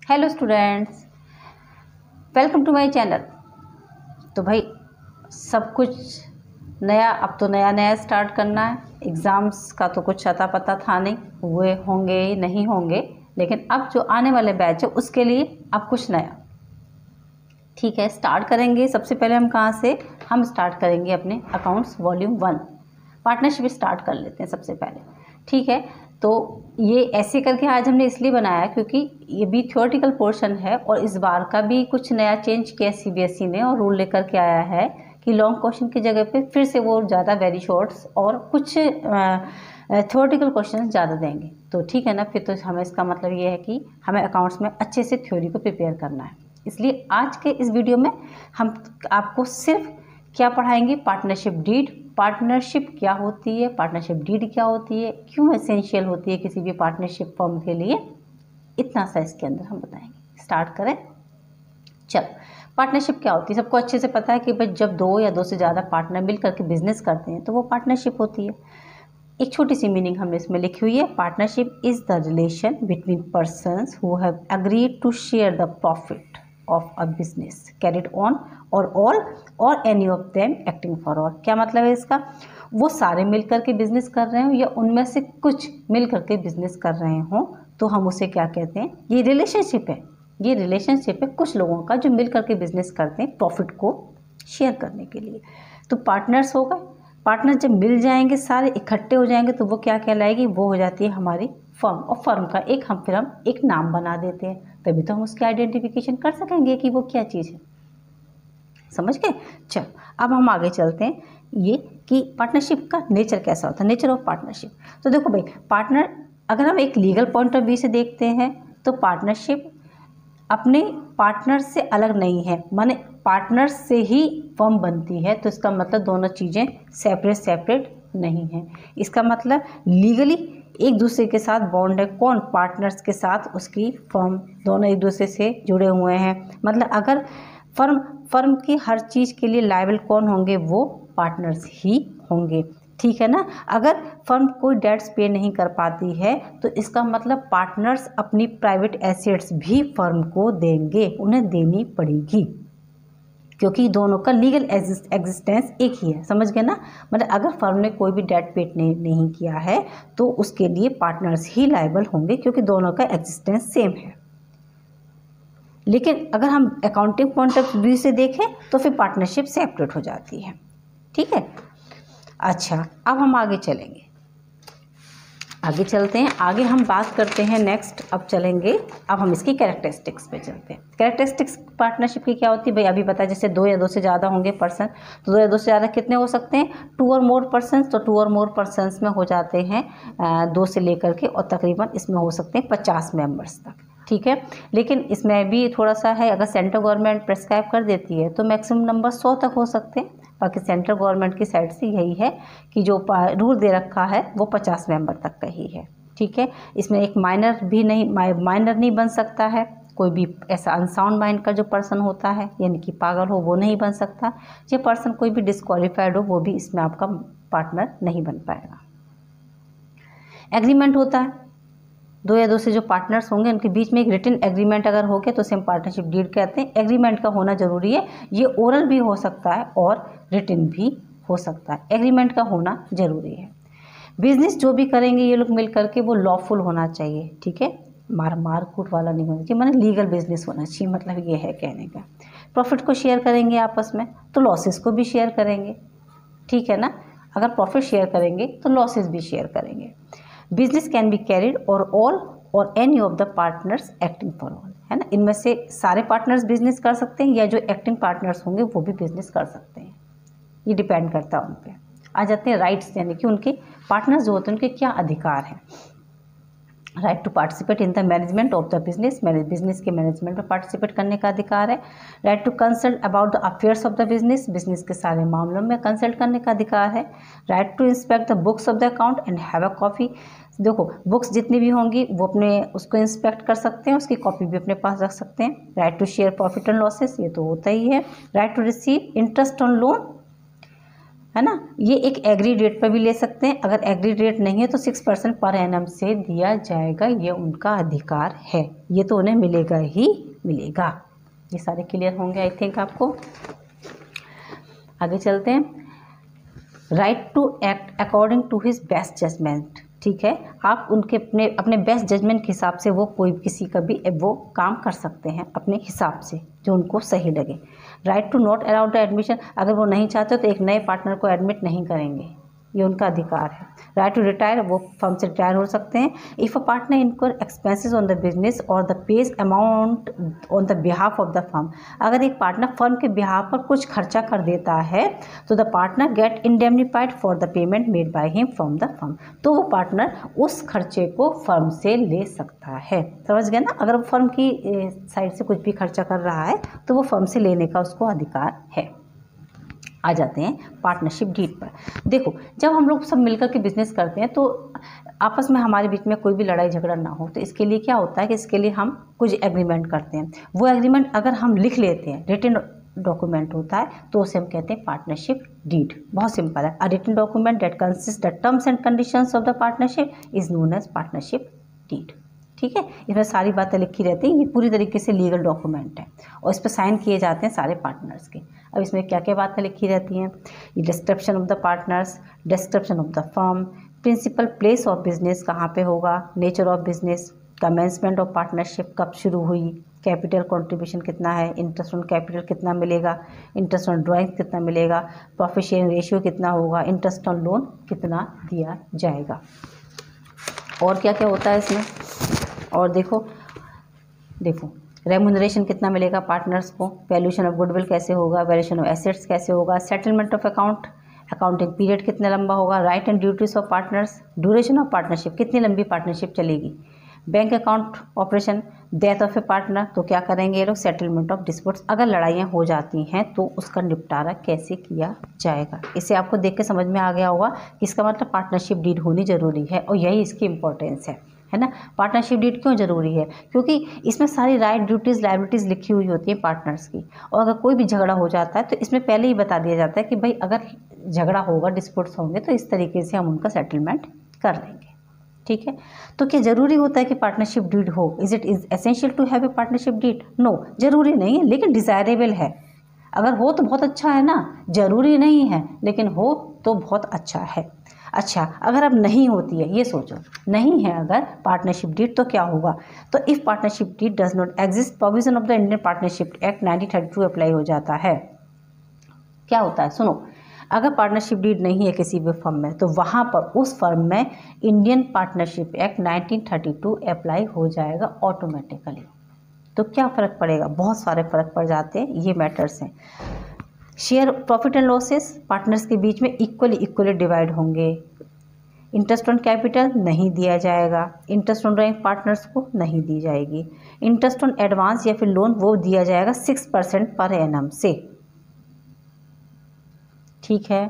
Hello students, welcome to my channel. तो भाई सब कुछ नया, अब तो नया नया स्टार्ट करना है। एग्ज़ाम्स का तो कुछ अता पता था नहीं, हुए होंगे नहीं होंगे, लेकिन अब जो आने वाले बैच है उसके लिए अब कुछ नया। ठीक है, स्टार्ट करेंगे। सबसे पहले हम कहाँ से हम स्टार्ट करेंगे अपने अकाउंट्स वॉल्यूम 1 पार्टनरशिप स्टार्ट कर लेते हैं सबसे पहले। ठीक है, तो ये ऐसे करके आज हमने इसलिए बनाया क्योंकि ये भी थ्योरेटिकल पोर्शन है और इस बार का भी कुछ नया चेंज किया सीबीएसई ने और रूल लेकर के आया है कि लॉन्ग क्वेश्चन की जगह पे फिर से वो ज़्यादा वेरी शॉर्ट्स और कुछ थ्योरेटिकल क्वेश्चन ज़्यादा देंगे। तो ठीक है ना, फिर तो हमें इसका मतलब ये है कि हमें अकाउंट्स में अच्छे से थ्योरी को प्रिपेयर करना है। इसलिए आज के इस वीडियो में हम आपको सिर्फ क्या पढ़ाएंगे, पार्टनरशिप डीड। पार्टनरशिप क्या होती है, पार्टनरशिप डीड क्या होती है, क्यों एसेंशियल होती है किसी भी पार्टनरशिप फर्म के लिए, इतना सा इसके अंदर हम बताएंगे। स्टार्ट करें। चलो, पार्टनरशिप क्या होती है सबको अच्छे से पता है कि भाई जब दो या दो से ज़्यादा पार्टनर मिल करके बिजनेस करते हैं तो वो पार्टनरशिप होती है। एक छोटी सी मीनिंग हमने इसमें लिखी हुई है। Partnership is the relation between persons who have agreed to share the profit of a business carried on और ऑल और any of them acting for all. क्या मतलब है इसका? वो सारे मिल करके बिजनेस कर रहे हो या उनमें से कुछ मिल करके बिजनेस कर रहे हो तो हम उसे क्या कहते हैं? ये रिलेशनशिप है। ये रिलेशनशिप है कुछ लोगों का जो मिल करके बिजनेस करते हैं प्रॉफिट को शेयर करने के लिए। तो पार्टनर्स हो गए। पार्टनर जब मिल जाएंगे, सारे इकट्ठे हो जाएंगे तो वो क्या कहलाएगी? वो हो जाती है हमारी फर्म। और फर्म का फिर हम एक नाम बना देते हैं, तभी तो हम उसकी आइडेंटिफिकेशन कर सकेंगे कि वो क्या चीज़ है। समझ गए? चलो अब हम आगे चलते हैं। ये कि पार्टनरशिप का नेचर कैसा होता है, नेचर ऑफ पार्टनरशिप। तो देखो भाई, पार्टनर अगर हम एक लीगल पॉइंट ऑफ व्यू से देखते हैं तो पार्टनरशिप अपने पार्टनर से अलग नहीं है, माने पार्टनर से ही फर्म बनती है। तो इसका मतलब दोनों चीज़ें सेपरेट नहीं है। इसका मतलब लीगली एक दूसरे के साथ बॉन्ड है। कौन? पार्टनर्स के साथ उसकी फर्म, दोनों एक दूसरे से जुड़े हुए हैं। मतलब अगर फर्म की हर चीज़ के लिए लायबल कौन होंगे? वो पार्टनर्स ही होंगे। ठीक है ना। अगर फर्म कोई डेट्स पे नहीं कर पाती है तो इसका मतलब पार्टनर्स अपनी प्राइवेट एसेट्स भी फर्म को देंगे, उन्हें देनी पड़ेगी, क्योंकि दोनों का लीगल एग्जिस्टेंस एक ही है। समझ गए ना। मतलब अगर फर्म ने कोई भी डेट पेड नहीं किया है तो उसके लिए पार्टनर्स ही लायबल होंगे, क्योंकि दोनों का एग्जिस्टेंस सेम है। लेकिन अगर हम अकाउंटिंग पॉइंट ऑफ व्यू से देखें तो फिर पार्टनरशिप सेपरेट हो जाती है। ठीक है। अच्छा, अब हम आगे चलेंगे, आगे चलते हैं। आगे हम बात करते हैं नेक्स्ट। अब चलेंगे, अब हम इसकी कैरेक्टरिस्टिक्स पे चलते हैं। कैरेक्टरिस्टिक्स पार्टनरशिप की क्या होती है भाई? अभी पता है, जैसे दो या दो से ज़्यादा होंगे पर्सन, तो दो या दो से ज़्यादा कितने हो सकते हैं? 2 और मोर पर्सनस। तो 2 और मोर पर्सनस में हो जाते हैं 2 से लेकर के, और तकरीबन इसमें हो सकते हैं 50 मेंबर्स तक। ठीक है। लेकिन इसमें भी थोड़ा सा है, अगर सेंट्रल गवर्नमेंट प्रेस्क्राइब कर देती है तो मैक्सिमम नंबर 100 तक हो सकते हैं। बाकी सेंट्रल गवर्नमेंट की साइड से यही है कि जो रूल दे रखा है वो 50 मेंबर तक का ही है। ठीक है। इसमें एक माइनर नहीं बन सकता है। कोई भी ऐसा अनसाउंड माइंड का जो पर्सन होता है, यानी कि पागल हो, वो नहीं बन सकता। ये पर्सन कोई भी डिस्क्वालीफाइड हो, वो भी इसमें आपका पार्टनर नहीं बन पाएगा। एग्रीमेंट होता है, दो या दो से जो पार्टनर्स होंगे उनके बीच में एक रिटन एग्रीमेंट अगर हो गया तो उसे हम पार्टनरशिप डीड कहते हैं। एग्रीमेंट का होना जरूरी है। ये ओरल भी हो सकता है और रिटन भी हो सकता है। एग्रीमेंट का होना जरूरी है। बिजनेस जो भी करेंगे ये लोग मिल करके वो लॉफुल होना चाहिए। ठीक है, मारकूट वाला नहीं होना चाहिए, माने लीगल बिजनेस होना चाहिए, मतलब ये है कहने का। प्रॉफिट को शेयर करेंगे आपस में तो लॉसेस को भी शेयर करेंगे। ठीक है ना। अगर प्रॉफिट शेयर करेंगे तो लॉसेस भी शेयर करेंगे। बिजनेस कैन बी कैरिड और ऑल और any of the partners acting for all, है ना। इनमें से सारे पार्टनर्स बिजनेस कर सकते हैं या जो एक्टिंग पार्टनर्स होंगे वो भी बिजनेस कर सकते हैं। ये डिपेंड करता है उन पे। आ जाते हैं राइट्स, यानी कि उनके पार्टनर्स जो होते हैं उनके क्या अधिकार हैं। Right to participate in the management of the business, business के मैनेजमेंट में पार्टिसिपेट करने का अधिकार है। Right to consult about the affairs of the business, business के सारे मामलों में कंसल्ट करने का अधिकार है। Right to inspect the books of the account and have a copy. देखो, बुक्स जितनी भी होंगी वो अपने उसको इंस्पेक्ट कर सकते हैं, उसकी कॉपी भी अपने पास रख सकते हैं। Right to share profit and losses, ये तो होता ही है। Right to receive interest on loan, है ना। ये एक एग्री रेट पर भी ले सकते हैं, अगर एग्री रेट नहीं है तो 6% पर एनम से दिया जाएगा, ये उनका अधिकार है, ये तो उन्हें मिलेगा ही मिलेगा। ये सारे क्लियर होंगे आई थिंक आपको। आगे चलते हैं। Right to act according to his best judgement, ठीक है, आप उनके अपने बेस्ट जजमेंट के हिसाब से वो कोई किसी का भी वो काम कर सकते हैं अपने हिसाब से जो उनको सही लगे। Right to not allow the admission, अगर वो नहीं चाहते तो एक नए पार्टनर को एडमिट नहीं करेंगे, ये उनका अधिकार है। राइट टू रिटायर, वो फर्म से रिटायर हो सकते हैं। इफ़ अ पार्टनर इनकर एक्सपेंसेस ऑन द बिजनेस और the page amount on the behalf of the firm, अगर एक पार्टनर फर्म के बिहाफ पर कुछ खर्चा कर देता है तो the partner get indemnified for the payment made by him from the firm, तो वो पार्टनर उस खर्चे को फर्म से ले सकता है। समझ गए ना, अगर वो फर्म की साइड से कुछ भी खर्चा कर रहा है तो वो फर्म से लेने का उसको अधिकार है। आ जाते हैं पार्टनरशिप डीड पर। देखो, जब हम लोग सब मिलकर के बिजनेस करते हैं तो आपस में हमारे बीच में कोई भी लड़ाई झगड़ा ना हो, तो इसके लिए क्या होता है कि इसके लिए हम कुछ एग्रीमेंट करते हैं। वो एग्रीमेंट अगर हम लिख लेते हैं, रिटन डॉक्यूमेंट होता है, तो उसे हम कहते हैं पार्टनरशिप डीड। बहुत सिंपल है। A written document that consist the terms and conditions of the partnership is known as partnership deed. ठीक है, इसमें सारी बातें लिखी रहती हैं, ये पूरी तरीके से लीगल डॉक्यूमेंट है और इस पर साइन किए जाते हैं सारे पार्टनर्स के। अब इसमें क्या क्या बातें लिखी रहती हैं, ये description of the partners, description of the firm, principal place of business कहाँ पे होगा, nature of business, commencement of partnership कब शुरू हुई, कैपिटल कंट्रीब्यूशन कितना है, इंटरेस्ट ऑन कैपिटल कितना मिलेगा, इंटरेस्ट ऑन ड्राइंग कितना मिलेगा, प्रॉफिट शेयरिंग रेशियो कितना होगा, इंटरेस्ट ऑन लोन कितना दिया जाएगा, और क्या क्या होता है इसमें। और देखो रेम्यूनरेशन कितना मिलेगा पार्टनर्स को, वैल्यूएशन ऑफ गुडविल कैसे होगा, वैल्यूएशन ऑफ एसेट्स कैसे होगा, settlement of account, accounting period कितना लंबा होगा, right and duties of partners, duration of partnership कितनी लंबी पार्टनरशिप चलेगी, bank account operation, death of A partner तो क्या करेंगे ये लोग, सेटलमेंट ऑफ डिस्प्यूट्स, अगर लड़ाइयाँ हो जाती हैं तो उसका निपटारा कैसे किया जाएगा। इसे आपको देख के समझ में आ गया होगा कि इसका मतलब पार्टनरशिप डीड होनी ज़रूरी है और यही इसकी इंपॉर्टेंस है ना। पार्टनरशिप डीड क्यों ज़रूरी है, क्योंकि इसमें सारी राइट ड्यूटीज़ लायबिलिटीज़ लिखी हुई होती है पार्टनर्स की, और अगर कोई भी झगड़ा हो जाता है तो इसमें पहले ही बता दिया जाता है कि भाई अगर झगड़ा होगा, डिस्प्यूट्स होंगे तो इस तरीके से हम उनका सेटलमेंट कर लेंगे। ठीक है, तो क्या ज़रूरी होता है कि पार्टनरशिप डीड हो, is essential to have a partnership deed, no ज़रूरी नहीं है, लेकिन डिज़ायरेबल है। अगर हो तो बहुत अच्छा है ना, ज़रूरी नहीं है लेकिन हो तो बहुत अच्छा है। अच्छा, अगर अब नहीं होती है, ये सोचो नहीं है अगर पार्टनरशिप डीड तो क्या होगा, तो if partnership deed does not exist provision of the Indian partnership act 1932 apply हो जाता है। क्या होता है सुनो, अगर पार्टनरशिप डीड नहीं है किसी भी फर्म में तो वहाँ पर उस फर्म में इंडियन पार्टनरशिप एक्ट 1932 अप्लाई हो जाएगा ऑटोमेटिकली। तो क्या फ़र्क पड़ेगा, बहुत सारे फ़र्क पड़ जाते हैं, ये मैटर्स हैं। Share profit and losses partners के बीच में इक्वली डिवाइड होंगे। इंटरेस्ट ऑन कैपिटल नहीं दिया जाएगा, इंटरेस्ट ऑन ड्राइंग पार्टनर्स को नहीं दी जाएगी। इंटरेस्ट ऑन एडवांस या फिर लोन वो दिया जाएगा 6% पर एनम से। ठीक है,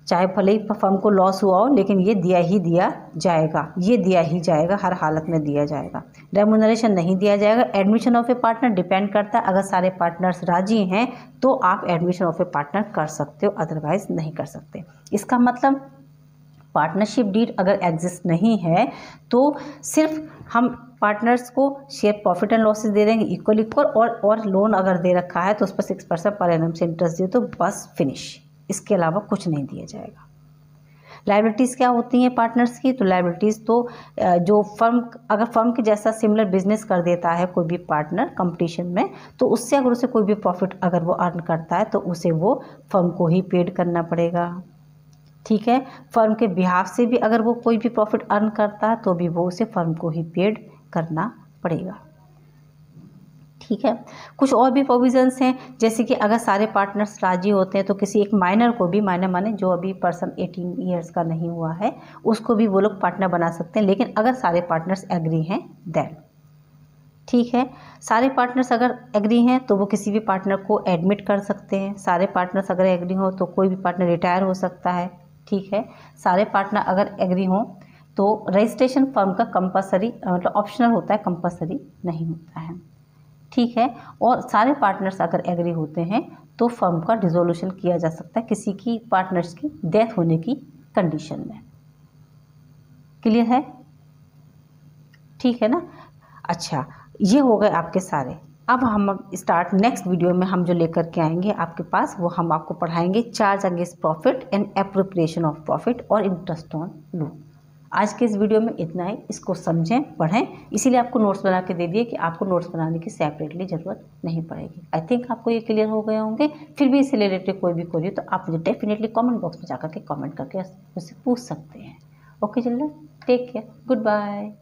चाहे भले ही फर्म को लॉस हुआ हो लेकिन ये दिया ही जाएगा, हर हालत में दिया जाएगा। रेम्यूनरेशन नहीं दिया जाएगा। Admission of A partner depend करता है, अगर सारे पार्टनर्स राजी हैं तो आप एडमिशन ऑफ ए पार्टनर कर सकते हो, अदरवाइज नहीं कर सकते। इसका मतलब पार्टनरशिप डीड अगर एग्जिस्ट नहीं है तो सिर्फ हम पार्टनर्स को शेयर प्रॉफिट एंड लॉसेस दे देंगे इक्वल और लोन अगर दे रखा है तो उस पर 6% पर एनम से इंटरेस्ट दे तो बस फिनिश, इसके अलावा कुछ नहीं दिया जाएगा। लायबिलिटीज़ क्या होती हैं पार्टनर्स की, तो लायबिलिटीज़ तो जो अगर फर्म के जैसा सिमिलर बिजनेस कर देता है कोई भी पार्टनर कंपटीशन में, तो उससे अगर उसे कोई भी प्रॉफिट अगर वो अर्न करता है तो उसे वो फर्म को ही पेड करना पड़ेगा। ठीक है, फर्म के बिहाफ से भी अगर वो कोई भी प्रॉफिट अर्न करता है तो भी वो उसे फर्म को ही पेड करना पड़ेगा। ठीक है, कुछ और भी प्रोविजंस हैं, जैसे कि अगर सारे पार्टनर्स राजी होते हैं तो किसी एक माइनर को भी, माइनर माने जो अभी पर्सन 18 ईयर्स का नहीं हुआ है उसको भी वो लोग पार्टनर बना सकते हैं, लेकिन अगर सारे पार्टनर्स एग्री हैं देन। ठीक है, सारे पार्टनर्स अगर एग्री हैं तो वो किसी भी पार्टनर को एडमिट कर सकते हैं। सारे पार्टनर्स अगर एग्री हो तो कोई भी पार्टनर रिटायर हो सकता है। ठीक है, सारे पार्टनर अगर एग्री हों तो रजिस्ट्रेशन फर्म का कंपलसरी मतलब ऑप्शनल होता है, कंपलसरी नहीं होता है। ठीक है, और सारे पार्टनर्स अगर एग्री होते हैं तो फर्म का डिसोल्यूशन किया जा सकता है किसी की पार्टनर्स की डेथ होने की कंडीशन में। क्लियर है? ठीक है ना? अच्छा, ये हो गए आपके सारे। अब हम स्टार्ट नेक्स्ट वीडियो में हम जो लेकर के आएंगे आपके पास, वो हम आपको पढ़ाएंगे charge against profit and appropriation of profit और इंटरेस्ट ऑन लोन। आज के इस वीडियो में इतना ही। इसको समझें, पढ़ें, इसीलिए आपको नोट्स बना के दे दिए कि आपको नोट्स बनाने की सेपरेटली ज़रूरत नहीं पड़ेगी। आई थिंक आपको ये क्लियर हो गए होंगे। फिर भी इससे रिलेटेड कोई भी क्वेरी तो आप मुझे डेफिनेटली कमेंट बॉक्स में जाकर के कमेंट करके मुझसे पूछ सकते हैं। Okay children, take care, good bye.